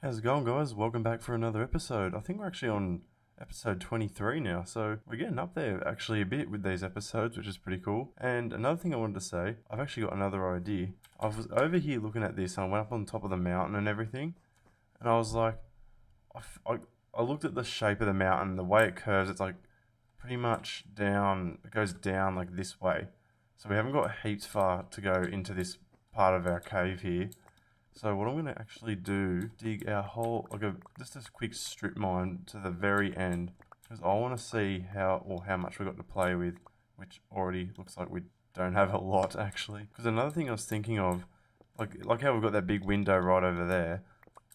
How's it going, guys? Welcome back for another episode. I think we're actually on episode 23 now, so we're getting up there actually a bit with these episodes, which is pretty cool. And another thing I wanted to say, I've actually got another idea. I was over here looking at this, and I went up on top of the mountain and everything, and I was like, I looked at the shape of the mountain, the way it curves, it's like pretty much down, it goes down like this way. So we haven't got heaps far to go into this part of our cave here. So what I'm going to actually do, dig our whole, just a quick strip mine to the very end, because I want to see how much we got to play with, which already looks like we don't have a lot actually. Because another thing I was thinking of, like how we've got that big window right over there,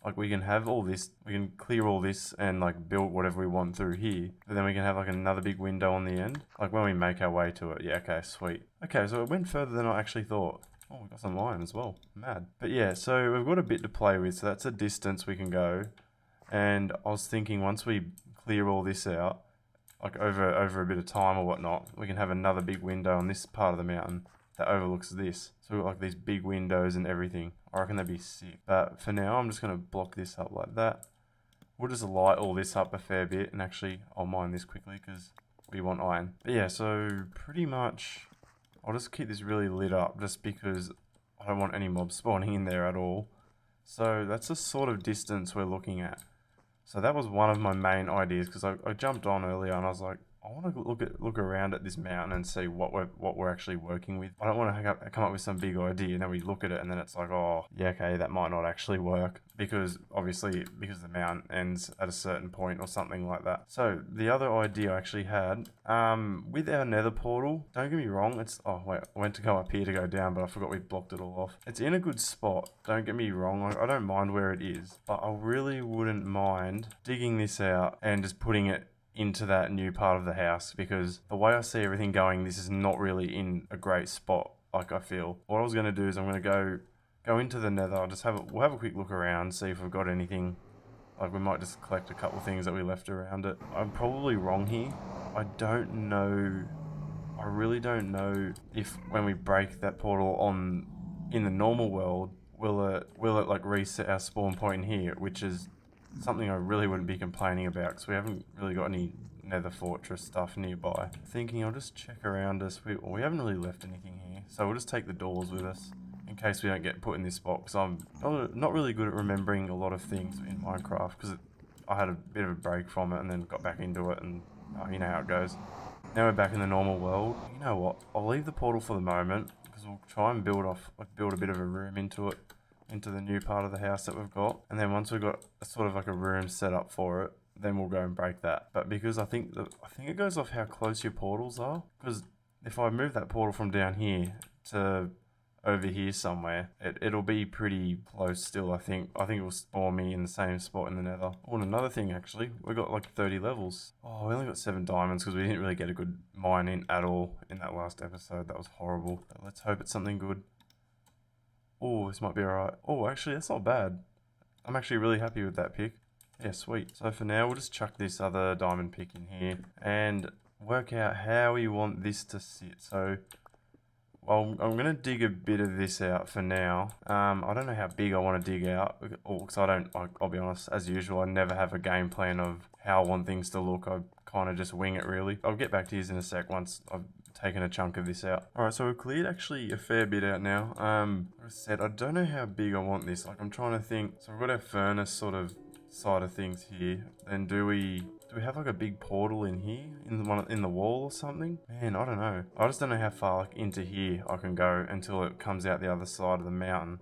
like we can have all this, we can clear all this and like build whatever we want through here, but then we can have like another big window on the end, like when we make our way to it. Yeah, okay, sweet. Okay, so it went further than I actually thought. Oh, we got some iron as well. Mad. But yeah, so we've got a bit to play with, so that's a distance we can go. And I was thinking once we clear all this out, like over a bit of time or whatnot, we can have another big window on this part of the mountain that overlooks this. So we've got like these big windows and everything. I reckon that'd be sick. But for now, I'm just going to block this up like that. We'll just light all this up a fair bit, and actually I'll mine this quickly because we want iron. But yeah, so pretty much I'll just keep this really lit up just because I don't want any mobs spawning in there at all. So that's the sort of distance we're looking at. So that was one of my main ideas, because I jumped on earlier and I was like, I want to look around at this mountain and see what we're actually working with. I don't want to come up with some big idea and then we look at it and then it's like, oh yeah, okay, that might not actually work, because obviously because the mountain ends at a certain point or something like that. So the other idea I actually had, with our nether portal, don't get me wrong, it's, oh wait, I went to go up here to go down, but I forgot we blocked it all off. It's in a good spot, don't get me wrong, I don't mind where it is, but I really wouldn't mind digging this out and just putting it into that new part of the house, because the way I see everything going, this is not really in a great spot. Like, I feel what I was going to do is I'm going to go into the nether. We'll have a quick look around, see if we've got anything. Like, we might just collect a couple things that we left around it. I'm probably wrong here. I don't know. I really don't know if when we break that portal in the normal world, will it like reset our spawn point here, which is something I really wouldn't be complaining about, because we haven't really got any nether fortress stuff nearby. Thinking I'll just check around us. We haven't really left anything here, so we'll just take the doors with us in case we don't get put in this spot, because I'm not really good at remembering a lot of things in Minecraft, because I had a bit of a break from it and then got back into it, and you know how it goes. Now we're back in the normal world. You know what? I'll leave the portal for the moment, because we'll try and build a bit of a room into it, into the new part of the house that we've got. And then once we've got sort of like a room set up for it, then we'll go and break that. But because I think it goes off how close your portals are, because if I move that portal from down here to over here somewhere, it'll be pretty close still. I think it will spawn me in the same spot in the nether. Oh, and another thing, actually, we got like 30 levels. Oh, we only got 7 diamonds because we didn't really get a good mine in at all in that last episode. That was horrible. But let's hope it's something good. Oh, this might be alright. Oh, actually, that's not bad. I'm actually really happy with that pick. Yeah, sweet. So for now, we'll just chuck this other diamond pick in here and work out how we want this to sit. So, well, I'm going to dig a bit of this out for now. I don't know how big I want to dig out, because I'll be honest, as usual, I never have a game plan of how I want things to look. I kind of just wing it, really. I'll get back to you in a sec once I've taken a chunk of this out. Alright, so we've cleared actually a fair bit out now. Like I said, I don't know how big I want this. Like, I'm trying to think. So we've got our furnace sort of side of things here. Then do we have like a big portal in here, in the wall or something? Man, I don't know. I just don't know how far like into here I can go until it comes out the other side of the mountain.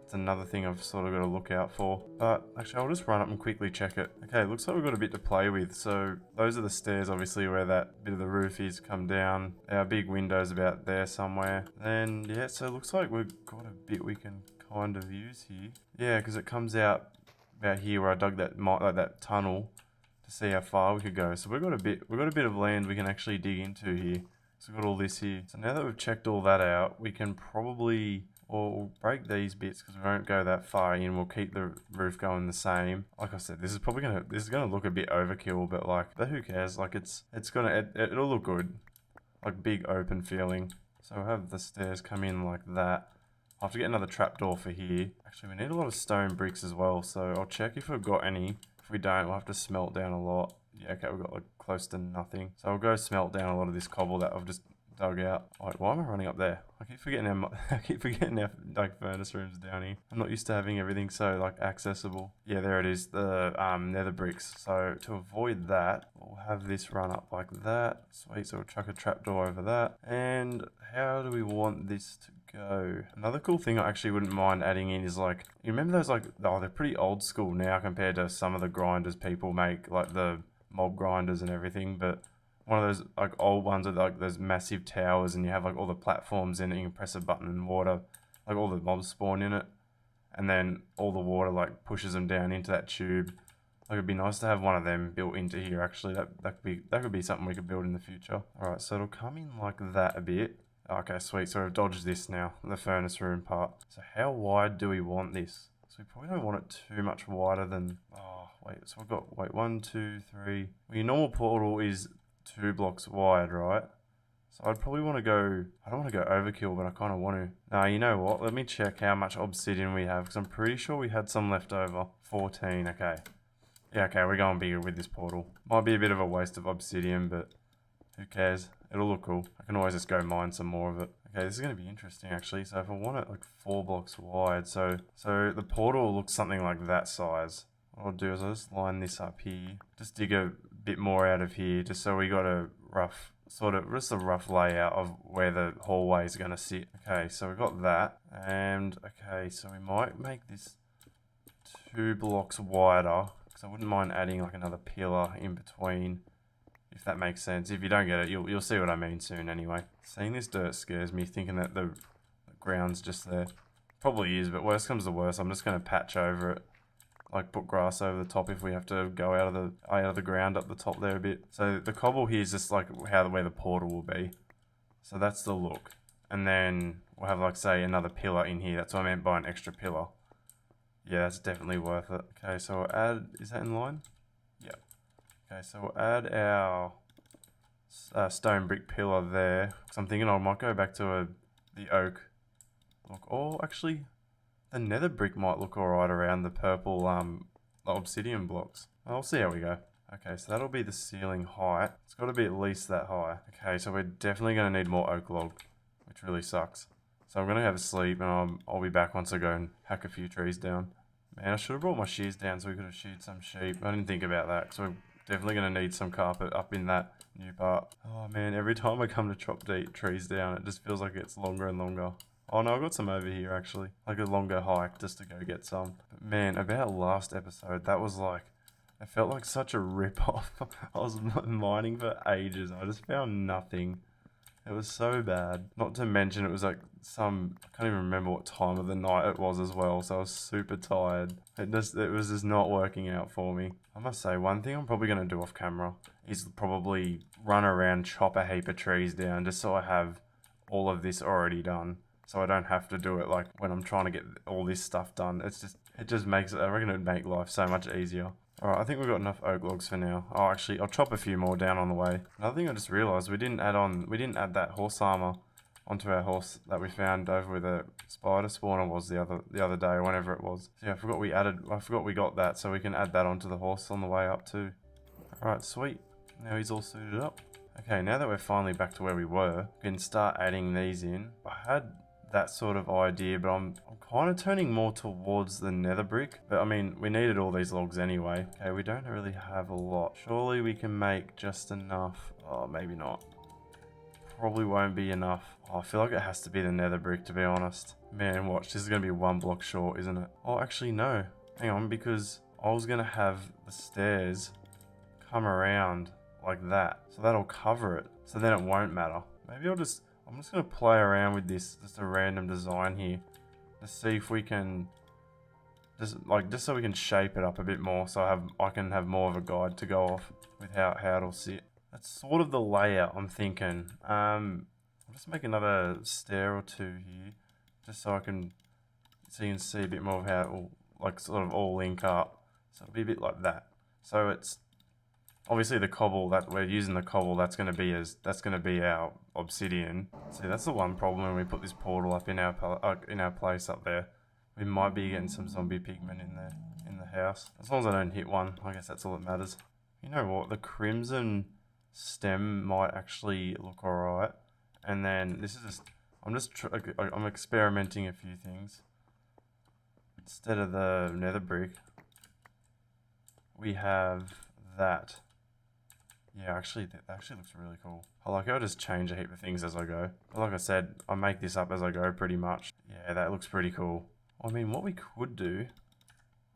It's another thing I've sort of got to look out for. But actually, I'll just run up and quickly check it. Okay, looks like we've got a bit to play with. So those are the stairs, obviously, where that bit of the roof is come down. Our big window's about there somewhere. And yeah, so it looks like we've got a bit we can kind of use here. Yeah, because it comes out about here where I dug that tunnel to see how far we could go. So we've got a bit of land we can actually dig into here. So we've got all this here. So now that we've checked all that out, we can probably, or we'll break these bits because we won't go that far in. We'll keep the roof going the same. Like I said, this is gonna look a bit overkill, but who cares? Like it'll look good, like big open feeling. So we'll have the stairs come in like that. I'll have to get another trapdoor for here. Actually, we need a lot of stone bricks as well, so I'll check if we've got any. If we don't, we'll have to smelt down a lot. Yeah, okay, we've got like close to nothing. So I'll go smelt down a lot of this cobble that I've just dug out. Wait, why am I running up there? I keep forgetting our like furnace rooms down here. I'm not used to having everything so like accessible. Yeah, there it is, the nether bricks. So to avoid that, we'll have this run up like that. Sweet, so we'll chuck a trapdoor over that. And how do we want this to go? Another cool thing I actually wouldn't mind adding in is like, you remember those like, oh, they're pretty old school now compared to some of the grinders people make, like the mob grinders and everything, but one of those like old ones with like those massive towers, and you have like all the platforms in it. You can press a button and water, like all the mobs spawn in it, and then all the water like pushes them down into that tube. Like it'd be nice to have one of them built into here. Actually, that could be something we could build in the future. All right, so it'll come in like that a bit. Okay, sweet. So we've dodged this now, the furnace room part. So how wide do we want this? So we probably don't want it too much wider than. Oh wait, so we've got 1, 2, 3. Well, your normal portal is 2 blocks wide, right? So I'd probably want to go, I don't want to go overkill, but I kind of want to. Now, you know what? Let me check how much obsidian we have, because I'm pretty sure we had some left over. 14, okay. Yeah, okay, we're going bigger with this portal. Might be a bit of a waste of obsidian, but who cares? It'll look cool. I can always just go mine some more of it. Okay, this is going to be interesting, actually. So if I want it like 4 blocks wide, so the portal looks something like that size. What I'll do is I'll just line this up here. Just dig a bit more out of here, just so we got a rough just a rough layout of where the hallway is going to sit. Okay, so we've got that, and okay, so we might make this 2 blocks wider, because I wouldn't mind adding like another pillar in between, if that makes sense. If you don't get it, you'll see what I mean soon anyway. Seeing this dirt scares me, thinking that the ground's just there. Probably is, but worst comes to worst, I'm just going to patch over it. Like put grass over the top if we have to go out of the ground up the top there a bit. So the cobble here is just like where the portal will be. So that's the look. And then we'll have like say another pillar in here. That's what I meant by an extra pillar. Yeah, that's definitely worth it. Okay, so we'll add, is that in line? Yep. Okay, so we'll add our stone brick pillar there. Because I'm thinking I might go back to the oak look. Oh, actually, the nether brick might look alright around the purple obsidian blocks. I'll see how we go. Okay, so that'll be the ceiling height. It's got to be at least that high. Okay, so we're definitely going to need more oak log, which really sucks. So I'm going to have a sleep, and I'll be back once I go and hack a few trees down. Man, I should have brought my shears down so we could have sheared some sheep. I didn't think about that, because we're definitely going to need some carpet up in that new part. Oh man, every time I come to chop trees down, it just feels like it's longer and longer. Oh no, I got some over here actually. Like a longer hike just to go get some. But man, about last episode, that was like, it felt like such a rip-off. I was mining for ages. I just found nothing. It was so bad. Not to mention it was like I can't even remember what time of the night it was as well. So I was super tired. It was just not working out for me. I must say, one thing I'm probably going to do off camera is probably run around, chop a heap of trees down just so I have all of this already done. So I don't have to do it like when I'm trying to get all this stuff done. It just makes it, I reckon it'd make life so much easier. Alright, I think we've got enough oak logs for now. Oh, actually, I'll chop a few more down on the way. Another thing I just realised, we didn't add that horse armor onto our horse that we found over where the spider spawner was the other day, or whenever it was. So yeah, I forgot we got that, so we can add that onto the horse on the way up too. Alright, sweet. Now he's all suited up. Okay, now that we're finally back to where we were, we can start adding these in. I had that sort of idea, but I'm kind of turning more towards the nether brick. But I mean, we needed all these logs anyway. Okay, we don't really have a lot. Surely we can make just enough. Oh, maybe not. Probably won't be enough. Oh, I feel like it has to be the nether brick, to be honest. Man, watch, this is going to be 1 block short, isn't it? Oh, actually, no. Hang on, because I was going to have the stairs come around like that. So that'll cover it. So then it won't matter. Maybe I'm just going to play around with this, just a random design here, to see if we can, just so we can shape it up a bit more, so I can have more of a guide to go off with how it'll sit. That's sort of the layout I'm thinking. I'll just make another stair or two here, just so you can see a bit more of how it will, like, sort of all link up. So it'll be a bit like that. So it's Obviously the cobble that we're using, the cobble, that's gonna be our obsidian. See, that's the one problem when we put this portal up in our place up there. We might be getting some zombie pigmen in there in the house. As long as I don't hit one, I guess that's all that matters. You know what? The crimson stem might actually look alright. And then this is just, I'm experimenting a few things. Instead of the nether brick, we have that. Yeah, actually, that actually looks really cool. I like how I just change a heap of things as I go. But like I said, I make this up as I go pretty much. Yeah, that looks pretty cool. I mean, what we could do,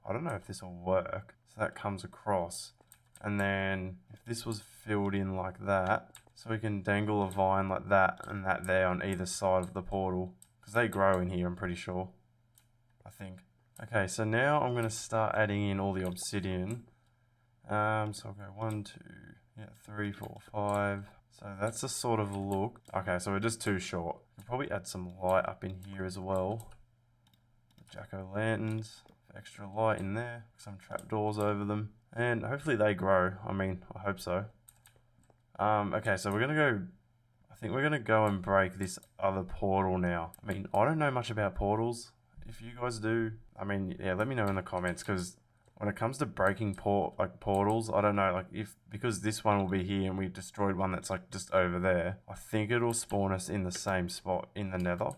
I don't know if this will work. So that comes across. And then if this was filled in like that, so we can dangle a vine like that and that there on either side of the portal. Because they grow in here, I'm pretty sure. I think. Okay, so now I'm going to start adding in all the obsidian. So I'll go 1, 2, 3, 4, 5. So that's the sort of look. Okay, so we're just too short. We'll probably add some light up in here as well. The jack-o'-lanterns, extra light in there, some trapdoors over them. And hopefully they grow. I mean, I hope so. Okay, so we're going to go... I think we're going to go and break this other portal now. I mean, I don't know much about portals. If you guys do, I mean, yeah, let me know in the comments, because when it comes to breaking portals, I don't know, like because this one will be here and we destroyed one that's like just over there, I think it'll spawn us in the same spot in the nether.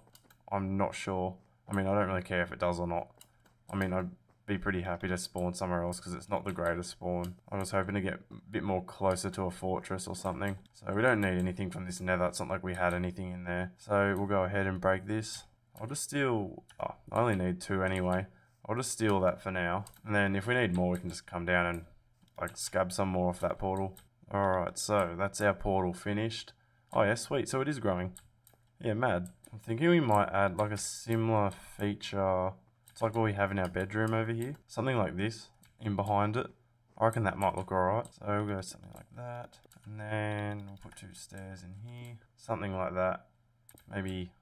I'm not sure. I mean, I don't really care if it does or not. I mean, I'd be pretty happy to spawn somewhere else because it's not the greatest spawn. I was hoping to get a bit more closer to a fortress or something. So we don't need anything from this nether. It's not like we had anything in there. So we'll go ahead and break this. I'll just steal, I only need 2 anyway. I'll just steal that for now. And then if we need more, we can just come down and like scab some more off that portal. Alright, so that's our portal finished. Oh yeah, sweet, so it is growing. Yeah, mad. I'm thinking we might add like a similar feature. It's like what we have in our bedroom over here. Something like this in behind it. I reckon that might look alright. So we'll go something like that. And then we'll put 2 stairs in here. Something like that. Maybe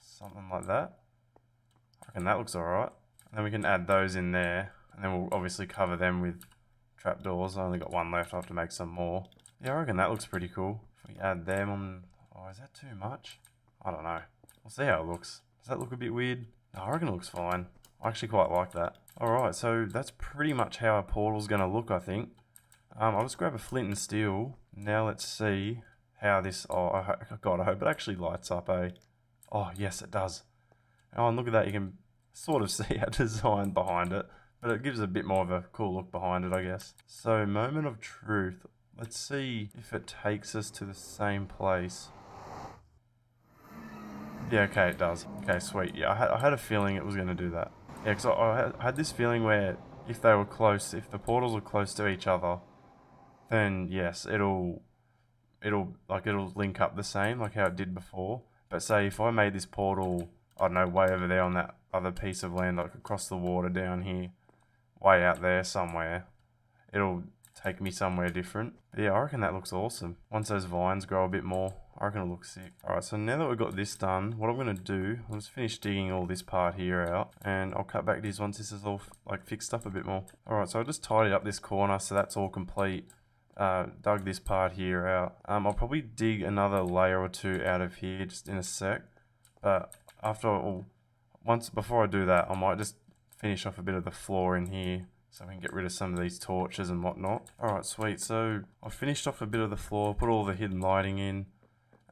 something like that. I reckon that looks alright. And then we can add those in there. And then we'll obviously cover them with trapdoors. I only got 1 left. I'll have to make some more. Yeah, I reckon that looks pretty cool. If we add them on... Oh, is that too much? I don't know. We'll see how it looks. Does that look a bit weird? No, I reckon it looks fine. I actually quite like that. Alright, so that's pretty much how our portal's going to look, I think. I'll just grab a flint and steel. Now let's see how this... Oh, God, I hope it actually lights up, eh? Oh, yes, it does. Oh, and look at that. You can sort of see our design behind it. But it gives a bit more of a cool look behind it, I guess. So, moment of truth. Let's see if it takes us to the same place. Yeah, okay, it does. Okay, sweet. Yeah, I had a feeling it was going to do that. Yeah, because I had this feeling where if they were close, if the portals were close to each other, then yes, it'll link up the same, like how it did before. But say if I made this portal, I don't know, way over there on that other piece of land, like across the water down here, way out there somewhere, it'll take me somewhere different. But yeah, I reckon that looks awesome. Once those vines grow a bit more, I reckon it'll look sick. Alright, so now that we've got this done, what I'm going to do, I'll just finish digging all this part here out, and I'll cut back these once this is all like fixed up a bit more. Alright, so I just tidied up this corner, so that's all complete. Dug this part here out. I'll probably dig another layer or 2 out of here just in a sec. But before I do that, I might just finish off a bit of the floor in here so we can get rid of some of these torches and whatnot. Alright, sweet. So I finished off a bit of the floor, put all the hidden lighting in.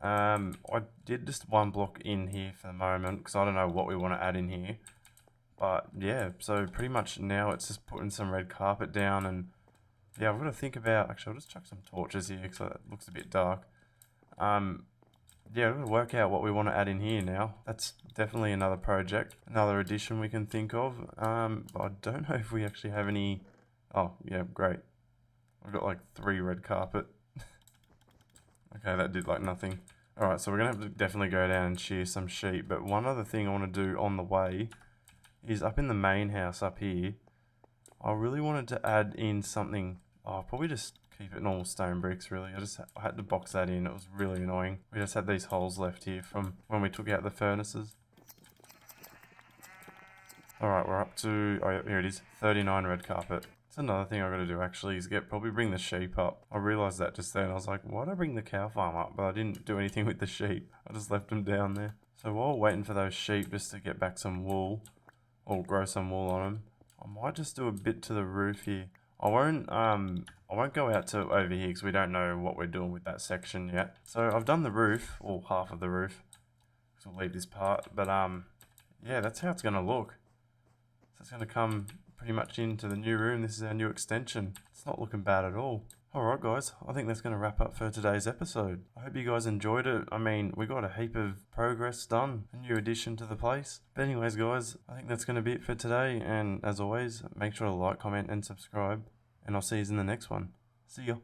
I did just 1 block in here for the moment because I don't know what we want to add in here. But yeah, so pretty much now it's just putting some red carpet down, and yeah, I've got to think about... Actually, I'll just chuck some torches here because it looks a bit dark. Yeah, we're going to work out what we want to add in here now. That's definitely another project, another addition we can think of. But I don't know if we actually have any... Oh, yeah, great. We've got like 3 red carpet. Okay, that did like nothing. Alright, so we're going to have to definitely go down and shear some sheep. But one other thing I want to do on the way is up in the main house up here. I really wanted to add in something... Oh, probably just keep it normal stone bricks, really. I had to box that in. It was really annoying. We just had these holes left here from when we took out the furnaces. Alright, we're up to... Oh, yeah, here it is. 39 red carpet. That's another thing I gotta do actually, is probably bring the sheep up. I realised that just then. I was like, why'd I bring the cow farm up? But I didn't do anything with the sheep. I just left them down there. So while waiting for those sheep just to get back some wool, or grow some wool on them, I might just do a bit to the roof here. I won't go out to over here because we don't know what we're doing with that section yet. So I've done the roof, or half of the roof. So we'll leave this part, but yeah, that's how it's gonna look. So it's gonna come pretty much into the new room. This is our new extension. It's not looking bad at all. Alright guys, I think that's going to wrap up for today's episode. I hope you guys enjoyed it. I mean, we got a heap of progress done. A new addition to the place. But anyways guys, I think that's going to be it for today. And as always, make sure to like, comment and subscribe. And I'll see you in the next one. See ya.